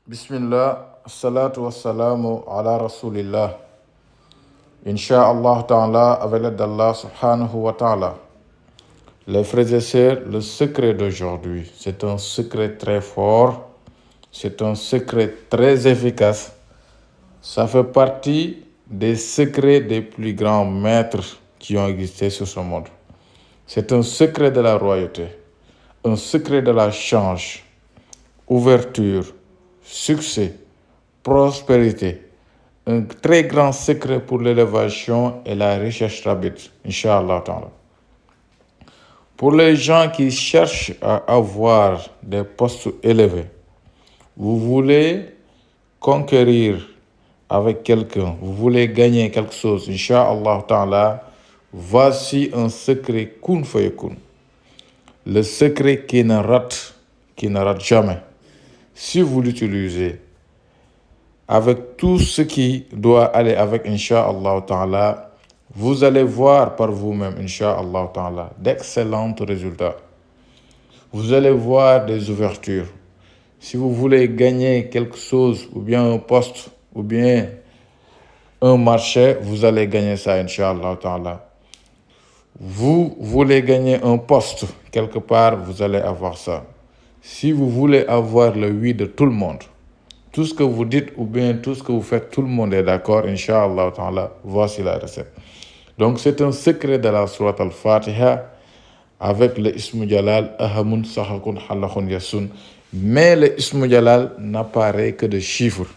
Bismillah, salatu wassalamu ala rasulillah. Inch'Allah ta'ala, avec l'aide d'Allah subhanahu wa ta'ala. Les frères et sœurs, le secret d'aujourd'hui, c'est un secret très fort, c'est un secret très efficace. Ça fait partie des secrets des plus grands maîtres qui ont existé sur ce monde. C'est un secret de la royauté, un secret de la chance, ouverture, succès, prospérité, un très grand secret pour l'élévation et la recherche rabbite, Inch'Allah ta'ala. Pour les gens qui cherchent à avoir des postes élevés, vous voulez conquérir avec quelqu'un, vous voulez gagner quelque chose, Inch'Allah ta'ala, voici un secret kun fayakun. Le secret qui ne rate jamais. Si vous l'utilisez avec tout ce qui doit aller avec, Inch'Allah ta'ala, vous allez voir par vous-même, Inch'Allah ta'ala, d'excellents résultats. Vous allez voir des ouvertures. Si vous voulez gagner quelque chose, ou bien un poste, ou bien un marché, vous allez gagner ça, Inch'Allah ta'ala. Vous voulez gagner un poste quelque part, vous allez avoir ça. Si vous voulez avoir le oui de tout le monde, tout ce que vous dites ou bien tout ce que vous faites, tout le monde est d'accord, Inch'Allah ta'ala, voici la recette. Donc c'est un secret de la sourate al-Fatiha avec le Ismu Jalal, Ahamun, Sahakun, Halakun, Yasun. Mais le Ismu Jalal n'apparaît que de chiffres.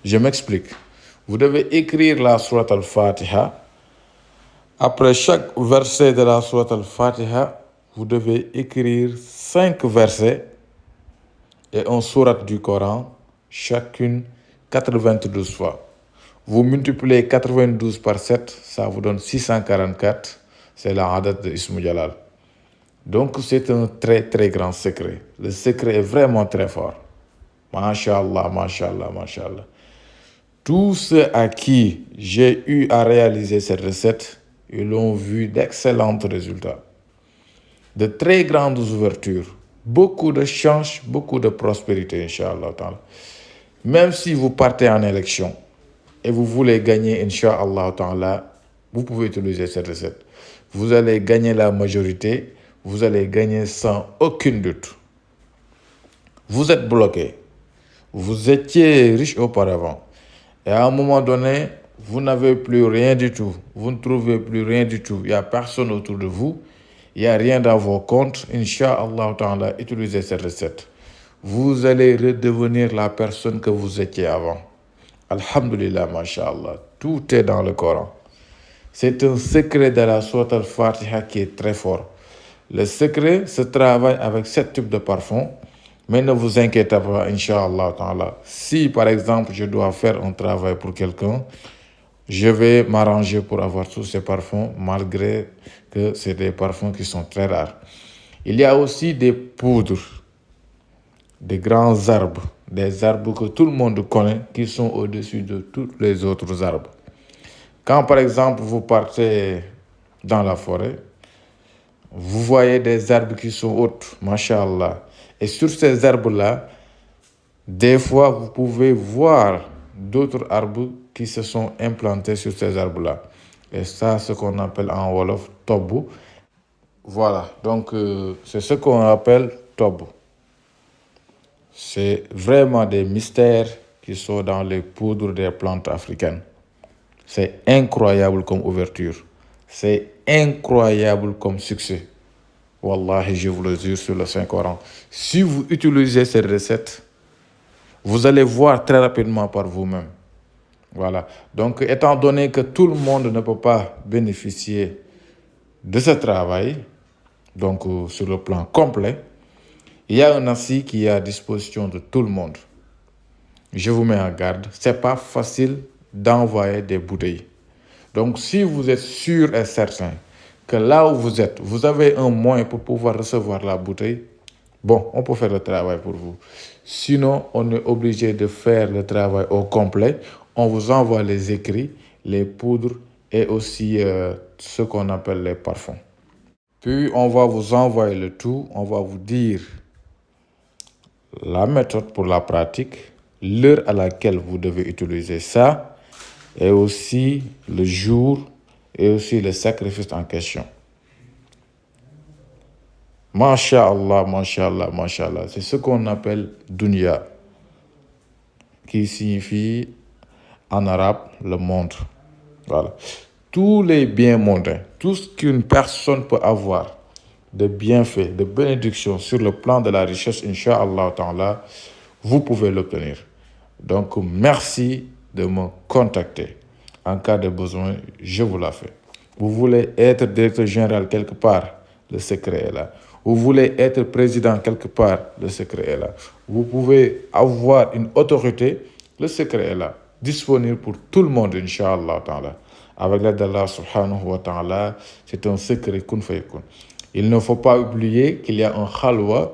Je m'explique. Vous devez écrire la sourate al-Fatiha. Après chaque verset de la sourate al-Fatiha, vous devez écrire 5 versets et un sourate du Coran, chacune 92 fois. Vous multipliez 92 par 7, ça vous donne 644. C'est la hadat de Ismu Jalal. Donc c'est un très très grand secret. Le secret est vraiment très fort. Masha'Allah, Masha'Allah, Masha'Allah. Tous ceux à qui j'ai eu à réaliser cette recette, ils ont vu d'excellents résultats. De très grandes ouvertures. Beaucoup de chance, beaucoup de prospérité, Inch'Allah. Même si vous partez en élection et vous voulez gagner, Inch'Allah, vous pouvez utiliser cette recette. Vous allez gagner la majorité, vous allez gagner sans aucun doute. Vous êtes bloqué. Vous étiez riche auparavant. Et à un moment donné, vous n'avez plus rien du tout. Vous ne trouvez plus rien du tout. Il n'y a personne autour de vous. Il n'y a rien dans vos comptes. Inch'Allah ta'ala, utilisez cette recette. Vous allez redevenir la personne que vous étiez avant. Alhamdulillah, masha'Allah. Tout est dans le Coran. C'est un secret de la sourate al-Fatiha qui est très fort. Le secret se travaille avec 7 types de parfums. Mais ne vous inquiétez pas, Inch'Allah ta'ala. Si par exemple je dois faire un travail pour quelqu'un, je vais m'arranger pour avoir tous ces parfums, malgré que c'est des parfums qui sont très rares. Il y a aussi des poudres, des grands arbres, des arbres que tout le monde connaît, qui sont au-dessus de tous les autres arbres. Quand par exemple vous partez dans la forêt, vous voyez des arbres qui sont hauts, masha'Allah. Et sur ces arbres-là, des fois, vous pouvez voir d'autres arbres qui se sont implantés sur ces arbres-là. Et ça, c'est ce qu'on appelle en Wolof tobu. Voilà, donc c'est ce qu'on appelle tobu. C'est vraiment des mystères qui sont dans les poudres des plantes africaines. C'est incroyable comme ouverture. C'est incroyable comme succès. Wallahi, je vous le jure sur le Saint-Coran. Si vous utilisez cette recette, vous allez voir très rapidement par vous-même. Voilà. Donc, étant donné que tout le monde ne peut pas bénéficier de ce travail, donc sur le plan complet, il y a un assis qui est à disposition de tout le monde. Je vous mets en garde, ce n'est pas facile d'envoyer des bouteilles. Donc, si vous êtes sûr et certain que là où vous êtes, vous avez un moyen pour pouvoir recevoir la bouteille, bon, on peut faire le travail pour vous. Sinon, on est obligé de faire le travail au complet. On vous envoie les écrits, les poudres et aussi ce qu'on appelle les parfums. Puis, on va vous envoyer le tout. On va vous dire la méthode pour la pratique, l'heure à laquelle vous devez utiliser ça, et aussi le jour et aussi le sacrifice en question. Masha'Allah, Masha'Allah, Masha'Allah. C'est ce qu'on appelle dunya, qui signifie en arabe le monde. Voilà. Tous les biens mondains, tout ce qu'une personne peut avoir de bienfaits, de bénédictions sur le plan de la richesse, Inch'Allah ta'ala, vous pouvez l'obtenir. Donc, merci de me contacter. En cas de besoin, je vous la fais. Vous voulez être directeur général quelque part, le secret est là. Vous voulez être président quelque part, le secret est là. Vous pouvez avoir une autorité, le secret est là. Disponible pour tout le monde, Inch'Allah ta'ala. Avec l'aide d'Allah subhanahu wa ta'ala, c'est un secret kun fayakun. Il ne faut pas oublier qu'il y a un khalwa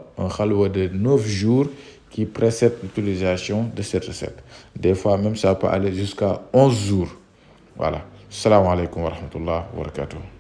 de 9 jours qui précède l'utilisation de cette recette. Des fois même ça peut aller jusqu'à 11 jours. Voilà. Salam alaikum wa rahmatullah wa barakatuh.